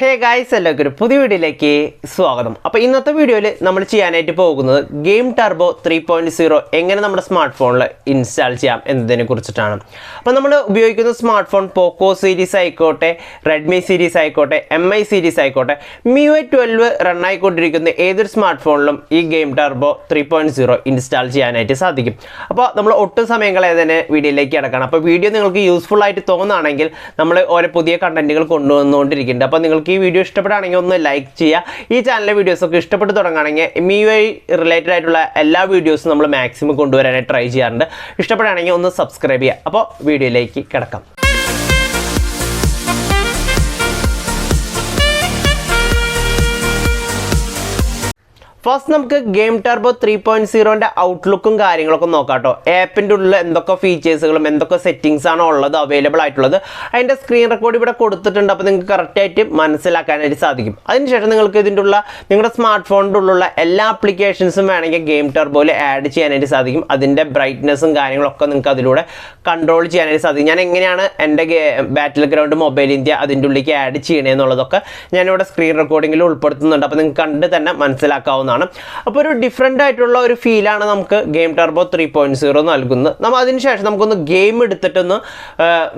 Hey guys, എല്ലാവർക്കും ഒരു പുതിയ വീഡിയോയിലേക്ക് സ്വാഗതം. അപ്പോൾ ഇന്നത്തെ വീഡിയോയിൽ നമ്മൾ ചെയ്യാനായിട്ട് പോകുന്നത് ഗെയിം ടർബോ 3.0 എങ്ങനെ നമ്മുടെ സ്മാർട്ട് ഫോണിൽ ഇൻസ്റ്റാൾ ചെയ്യാം എന്നതിനെ കുറിച്ചിട്ടാണ്. അപ്പോൾ നമ്മൾ ഉപയോഗിക്കുന്ന സ്മാർട്ട് ഫോൺ പോക്കോ സീരീസ് ആയിക്കോട്ടെ, റെഡ്മി സീരീസ് ആയിക്കോട്ടെ, MI സീരീസ് ആയിക്കോട്ടെ, MIUI 12 റൺ ആയിക്കൊണ്ടിരിക്കുന്ന ഏതൊരു സ്മാർട്ട് ഫോണിലും ഈ ഗെയിം ടർബോ 3.0 ഇൻസ്റ്റാൾ ചെയ്യാനായിട്ട് സാധിക്കും. അപ്പോൾ നമ്മൾ ഒട്ടും സമയം കളയാതെ തന്നെ വീഡിയോയിലേക്ക് കിടക്കണം. അപ്പോൾ വീഡിയോ നിങ്ങൾക്ക് യൂസ്ഫുൾ ആയിട്ട് തോന്നുകയാണെങ്കിൽ നമ്മൾ ഓരോ പുതിയ കണ്ടന്റുകൾ കൊണ്ടുവന്നുകൊണ്ടിരിക്കുന്നുണ്ട്. അപ്പോൾ നിങ്ങൾക്ക് ഈ വീഡിയോ ഇഷ്ടപ്പെടുകയാണെങ്കിൽ ഒന്ന് ലൈക്ക് ചെയ്യുക. ഈ ചാനലിലെ വീഡിയോസൊക്കെ ഇഷ്ടപ്പെട്ട് തുടങ്ങുകയാണെങ്കിൽ MIUI റിലേറ്റഡ് ആയിട്ടുള്ള എല്ലാ വീഡിയോസും നമ്മൾ മാക്സിമം കൊണ്ടുവരാനായിട്ട് ട്രൈ ചെയ്യാറുണ്ട്. ഇഷ്ടപ്പെടുകയാണെങ്കിൽ ഒന്ന് സബ്സ്ക്രൈബ് ചെയ്യുക. അപ്പോൾ വീഡിയോയിലേക്ക് കിടക്കാം. ഫസ്റ്റ് നമുക്ക് ഗെയിം ടർബോ 3.0ൻ്റെ ഔട്ട്ലുക്കും കാര്യങ്ങളൊക്കെ നോക്കാം കേട്ടോ. ആപ്പിൻ്റെ ഉള്ളിൽ എന്തൊക്കെ ഫീച്ചേഴ്സുകളും എന്തൊക്കെ സെറ്റിങ്സ് ആണോ ഉള്ളത് അവൈലബിൾ ആയിട്ടുള്ളത് അതിൻ്റെ സ്ക്രീൻ റെക്കോർഡ് ഇവിടെ കൊടുത്തിട്ടുണ്ട്. അപ്പോൾ നിങ്ങൾക്ക് കറക്റ്റായിട്ട് മനസ്സിലാക്കാനായിട്ട് സാധിക്കും. അതിനുശേഷം നിങ്ങൾക്ക് ഇതിൻ്റെ ഉള്ള നിങ്ങളുടെ സ്മാർട്ട് ഫോണിൻ്റെ ഉള്ളിലുള്ള എല്ലാ ആപ്ലിക്കേഷൻസും വേണമെങ്കിൽ ഗെയിം ടർബോയിൽ ആഡ് ചെയ്യാനായിട്ട് സാധിക്കും. അതിൻ്റെ ബ്രൈറ്റ്നസ്സും കാര്യങ്ങളൊക്കെ നിങ്ങൾക്ക് അതിലൂടെ കൺട്രോൾ ചെയ്യാനായിട്ട് സാധിക്കും. ഞാൻ എങ്ങനെയാണ് എൻ്റെ ബാറ്റിൽ ഗ്രൗണ്ട് മൊബൈൽ ഇന്ത്യ അതിൻ്റെ ഉള്ളിലേക്ക് ആഡ് ചെയ്യണമെന്നുള്ളതൊക്കെ ഞാനിവിടെ സ്ക്രീൻ റെക്കോർഡിങ്ങിൽ ഉൾപ്പെടുത്തുന്നുണ്ട്. അപ്പോൾ നിങ്ങൾക്ക് കണ്ട് തന്നെ മനസ്സിലാക്കാവുന്ന. അപ്പോൾ ഒരു ഡിഫറെൻ്റ് ആയിട്ടുള്ള ഒരു ഫീലാണ് നമുക്ക് ഗെയിം ടർബോ 3.0 നൽകുന്നത്. നമ്മൾ അതിനുശേഷം നമുക്കൊന്ന് ഗെയിം എടുത്തിട്ടൊന്ന്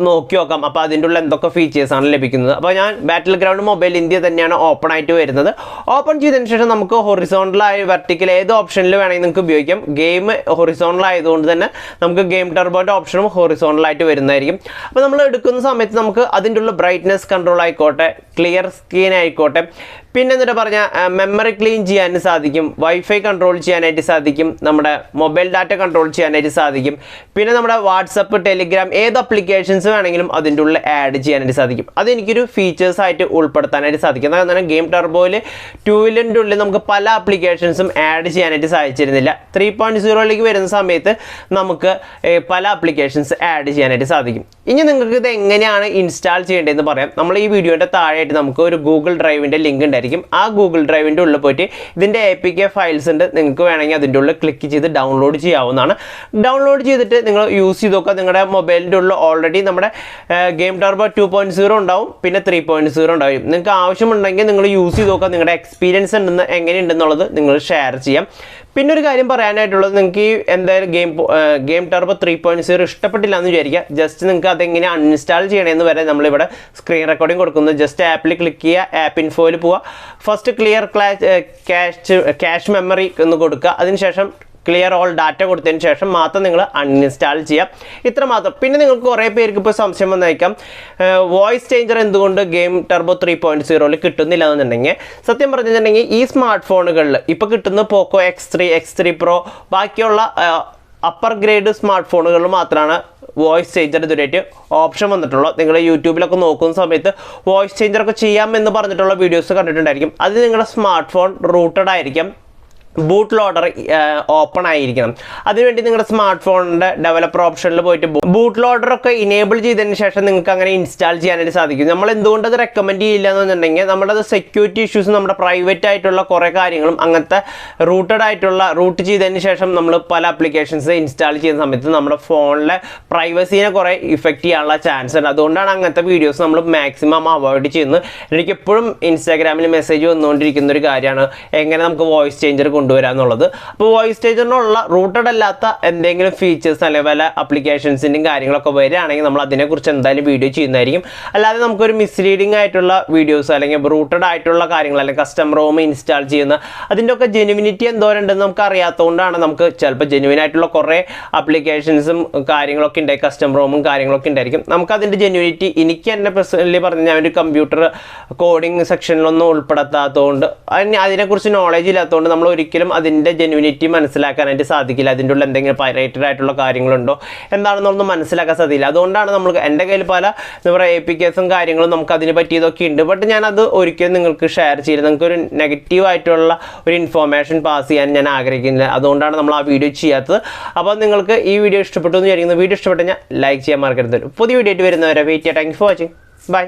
നോക്കി നോക്കാം. അപ്പോൾ അതിൻ്റെ ഉള്ള എന്തൊക്കെ ഫീച്ചേഴ്സാണ് ലഭിക്കുന്നത്. അപ്പോൾ ഞാൻ ബാറ്റിൽ ഗ്രൗണ്ട് മൊബൈൽ ഇന്ത്യ തന്നെയാണ് ഓപ്പൺ ആയിട്ട് വരുന്നത്. ഓപ്പൺ ചെയ്തതിന് ശേഷം നമുക്ക് ഹൊറിസോണ്ടലായി വെർട്ടിക്കൽ ഏത് ഓപ്ഷനിൽ വേണമെങ്കിൽ നിങ്ങൾക്ക് ഉപയോഗിക്കാം. ഗെയിം ഹൊറിസോണ്ടൽ ആയതുകൊണ്ട് തന്നെ നമുക്ക് ഗെയിം ടർബോൻ്റെ ഓപ്ഷനും ഹൊറിസോണ്ടലായിട്ട് വരുന്നതായിരിക്കും. അപ്പോൾ നമ്മൾ എടുക്കുന്ന സമയത്ത് നമുക്ക് അതിൻ്റെ ഉള്ള ബ്രൈറ്റ്നസ് കൺട്രോൾ ആയിക്കോട്ടെ, ക്ലിയർ സ്ക്രീൻ ആയിക്കോട്ടെ, പിന്നെ എന്നിട്ട് പറഞ്ഞാൽ മെമ്മറി ക്ലീൻ ചെയ്യാൻ സാധിക്കും, വൈഫൈ കൺട്രോൾ ചെയ്യാനായിട്ട് സാധിക്കും, നമ്മുടെ മൊബൈൽ ഡാറ്റ കൺട്രോൾ ചെയ്യാനായിട്ട് സാധിക്കും, പിന്നെ നമ്മുടെ വാട്സപ്പ്, ടെലിഗ്രാം ഏത് അപ്ലിക്കേഷൻസ് വേണമെങ്കിലും അതിൻ്റെ ഉള്ളിൽ ആഡ് ചെയ്യാനായിട്ട് സാധിക്കും. അതെനിക്കൊരു ഫീച്ചേഴ്സായിട്ട് ഉൾപ്പെടുത്താനായിട്ട് സാധിക്കും. അതാണ് ഗെയിം ടർബോയിൽ 2ൻ്റെ ഉള്ളിൽ നമുക്ക് പല ആപ്ലിക്കേഷൻസും ആഡ് ചെയ്യാനായിട്ട് സാധിച്ചിരുന്നില്ല. 3.0ലേക്ക് വരുന്ന സമയത്ത് നമുക്ക് പല ആപ്ലിക്കേഷൻസ് ആഡ് ചെയ്യാനായിട്ട് സാധിക്കും. ഇനി നിങ്ങൾക്ക് ഇത് എങ്ങനെയാണ് ഇൻസ്റ്റാൾ ചെയ്യേണ്ടതെന്ന് പറയാം. നമ്മൾ ഈ വീഡിയോൻ്റെ താഴെയായിട്ട് നമുക്ക് ഒരു ഗൂഗിൾ ഡ്രൈവിൻ്റെ ലിങ്ക് ഉണ്ടായിരിക്കും. ആ ഗൂഗിൾ ഡ്രൈവിൻ്റെ ഉള്ളിൽ പോയിട്ട് ഇതിൻ്റെ APK ഫയൽസ് ഉണ്ട്. നിങ്ങൾക്ക് വേണമെങ്കിൽ അതിൻ്റെ ഉള്ളിൽ ക്ലിക്ക് ചെയ്ത് ഡൗൺലോഡ് ചെയ്യാവുന്നതാണ്. ഡൗൺലോഡ് ചെയ്തിട്ട് നിങ്ങൾ യൂസ് ചെയ്ത് നോക്കുക. നിങ്ങളുടെ മൊബൈലിൻ്റെ ഉള്ളിൽ ഓൾറെഡി നമ്മുടെ ഗെയിം ടർബോ 2.0 ഉണ്ടാവും, പിന്നെ 3.0 ഉണ്ടാവും. നിങ്ങൾക്ക് ആവശ്യമുണ്ടെങ്കിൽ നിങ്ങൾ യൂസ് ചെയ്ത് നോക്കുക. നിങ്ങളുടെ എക്സ്പീരിയൻസ് ഉണ്ടെന്ന് എങ്ങനെയുണ്ടെന്നുള്ളത് നിങ്ങൾ ഷെയർ ചെയ്യാം. പിന്നെ ഒരു കാര്യം പറയാനായിട്ടുള്ളത്, നിങ്ങൾക്ക് ഈ എന്തായാലും ഗെയിം ടർബോ 3.0 ഇഷ്ടപ്പെട്ടില്ല എന്ന് വിചാരിക്കുക. ജസ്റ്റ് നിങ്ങൾക്ക് അതെങ്ങനെ അൺഇൻസ്റ്റാൾ ചെയ്യണമെന്ന് വരെ നമ്മളിവിടെ സ്ക്രീൻ റെക്കോർഡിംഗ് കൊടുക്കുന്നത്. ജസ്റ്റ് ആപ്പിൽ ക്ലിക്ക് ചെയ്യുക, ആപ്പ് ഇൻഫോയിൽ പോവുക, ഫസ്റ്റ് ക്ലിയർ ക്യാഷ് മെമ്മറി എന്ന് കൊടുക്കുക. അതിനുശേഷം ക്ലിയർ ഓൾ ഡാറ്റ കൊടുത്തതിന് ശേഷം മാത്രം നിങ്ങൾ അൺഇൻസ്റ്റാൾ ചെയ്യാം. ഇത്ര മാത്രം. പിന്നെ നിങ്ങൾക്ക് കുറേ പേർക്ക് ഇപ്പോൾ സംശയം വന്നേക്കാം, വോയിസ് ചേഞ്ചർ എന്തുകൊണ്ട് ഗെയിം ടർബോ 3.0യിൽ കിട്ടുന്നില്ല എന്നുണ്ടെങ്കിൽ, സത്യം പറഞ്ഞിട്ടുണ്ടെങ്കിൽ ഈ സ്മാർട്ട് ഫോണുകളിൽ ഇപ്പോൾ കിട്ടുന്ന പോക്കോ X3 Pro ബാക്കിയുള്ള അപ്പർ ഗ്രേഡ് സ്മാർട്ട് ഫോണുകളിൽ മാത്രമാണ് വോയിസ് ചേഞ്ചർ ഇതുവരെയായിട്ട് ഓപ്ഷൻ വന്നിട്ടുള്ളത്. നിങ്ങൾ യൂട്യൂബിലൊക്കെ നോക്കുന്ന സമയത്ത് വോയിസ് ചേഞ്ചറൊക്കെ ചെയ്യാമെന്ന് പറഞ്ഞിട്ടുള്ള വീഡിയോസ് കണ്ടിട്ടുണ്ടായിരിക്കും. അത് നിങ്ങളുടെ സ്മാർട്ട് ഫോൺ റൂട്ടഡ് ആയിരിക്കും, ബൂട്ട് ലോഡർ ഓപ്പൺ ആയിരിക്കണം. അതിനുവേണ്ടി നിങ്ങളുടെ സ്മാർട്ട് ഫോണിൻ്റെ ഡെവലപ്പർ ഓപ്ഷനിൽ പോയിട്ട് ബൂട്ട് ലോഡറൊക്കെ ഇനേബിൾ ചെയ്തതിന് ശേഷം നിങ്ങൾക്ക് അങ്ങനെ ഇൻസ്റ്റാൾ ചെയ്യാനായിട്ട് സാധിക്കും. നമ്മൾ എന്തുകൊണ്ട് അത് റെക്കമെൻഡ് ചെയ്യില്ല എന്നുണ്ടെങ്കിൽ, നമ്മുടെ സെക്യൂരിറ്റി ഇഷ്യൂസ്, നമ്മുടെ പ്രൈവറ്റ് ആയിട്ടുള്ള കുറേ കാര്യങ്ങളും അങ്ങനത്തെ റൂട്ട് ചെയ്തതിന് ശേഷം നമ്മൾ പല ആപ്ലിക്കേഷൻസ് ഇൻസ്റ്റാൾ ചെയ്യുന്ന സമയത്ത് നമ്മുടെ ഫോണിലെ പ്രൈവസീനെ കുറേ ഇഫക്റ്റ് ചെയ്യാനുള്ള ചാൻസ് ഉണ്ട്. അതുകൊണ്ടാണ് അങ്ങനത്തെ വീഡിയോസ് നമ്മൾ മാക്സിമം അവോയ്ഡ് ചെയ്യുന്നത്. എനിക്ക് എപ്പോഴും ഇൻസ്റ്റാഗ്രാമിൽ മെസ്സേജ് വന്നുകൊണ്ടിരിക്കുന്ന ഒരു കാര്യമാണ് എങ്ങനെ നമുക്ക് വോയിസ് ചേഞ്ചർ കൊണ്ടുവരാന്നുള്ളത്. അപ്പോൾ വോയിസ് ചേഞ്ചറിനുള്ള റൂട്ടഡ് അല്ലാത്ത എന്തെങ്കിലും ഫീച്ചേഴ്സ് അല്ലെങ്കിൽ വല്ല അപ്ലിക്കേഷൻസിൻ്റെയും കാര്യങ്ങളൊക്കെ വരികയാണെങ്കിൽ നമ്മൾ അതിനെക്കുറിച്ച് എന്തായാലും വീഡിയോ ചെയ്യുന്നതായിരിക്കും. അല്ലാതെ നമുക്കൊരു മിസ്ലീഡിങ് ആയിട്ടുള്ള വീഡിയോസ് അല്ലെങ്കിൽ റൂട്ടഡ് ആയിട്ടുള്ള കാര്യങ്ങൾ അല്ലെങ്കിൽ കസ്റ്റം റോം ഇൻസ്റ്റാൾ ചെയ്യുന്ന അതിൻ്റെ ഒക്കെ ജെനുവിനിറ്റി എന്തോരുണ്ടെന്ന് നമുക്ക് അറിയാത്തതുകൊണ്ടാണ് നമുക്ക് ചിലപ്പോൾ ജെനുവിൻ ആയിട്ടുള്ള കുറേ ആപ്ലിക്കേഷൻസും കാര്യങ്ങളൊക്കെ ഉണ്ടായി, കസ്റ്റം റോമും കാര്യങ്ങളൊക്കെ ഉണ്ടായിരിക്കും. നമുക്ക് അതിൻ്റെ ജെനുവിനിറ്റി എനിക്ക് എൻ്റെ പേഴ്സണലി പറഞ്ഞാൽ ഞാൻ ഒരു കമ്പ്യൂട്ടർ കോഡിങ് സെക്ഷനിലൊന്നും ഉൾപ്പെടുത്താത്തതുകൊണ്ട് അതിനെക്കുറിച്ച് നോളേജ് ഇല്ലാത്തതുകൊണ്ട് നമ്മൾ ഒരിക്കലും അതിൻ്റെ ജെനുവിനിറ്റി മനസ്സിലാക്കാനായിട്ട് സാധിക്കില്ല. അതിൻ്റെ ഉള്ള എന്തെങ്കിലും പൈറേറ്റഡ് ആയിട്ടുള്ള കാര്യങ്ങളുണ്ടോ എന്താണെന്നൊന്നും മനസ്സിലാക്കാൻ സാധിക്കില്ല. അതുകൊണ്ടാണ് നമുക്ക് എൻ്റെ കയ്യിൽ പല എന്താ പറയുക APKസും കാര്യങ്ങളും നമുക്ക് അതിന് പറ്റിയതൊക്കെ ഉണ്ട്. ബട്ട് ഞാനത് ഒരിക്കലും നിങ്ങൾക്ക് ഷെയർ ചെയ്യില്ല. നിങ്ങൾക്കൊരു നെഗറ്റീവ് ആയിട്ടുള്ള ഒരു ഇൻഫോർമേഷൻ പാസ് ചെയ്യാൻ ഞാൻ ആഗ്രഹിക്കുന്നില്ല. അതുകൊണ്ടാണ് നമ്മൾ ആ വീഡിയോ ചെയ്യാത്തത്. അപ്പോൾ നിങ്ങൾക്ക് ഈ വീഡിയോ ഇഷ്ടപ്പെട്ടു എന്ന് വിചാരിക്കുന്നു. വീഡിയോ ഇഷ്ടപ്പെട്ടു കഴിഞ്ഞാൽ ലൈക്ക് ചെയ്യാൻ മറക്കരുത്. പുതിയ വീഡിയോ ആയിട്ട് വരുന്നവരെ വെയിറ്റ് ചെയ്യാം. Thank you for watching. By.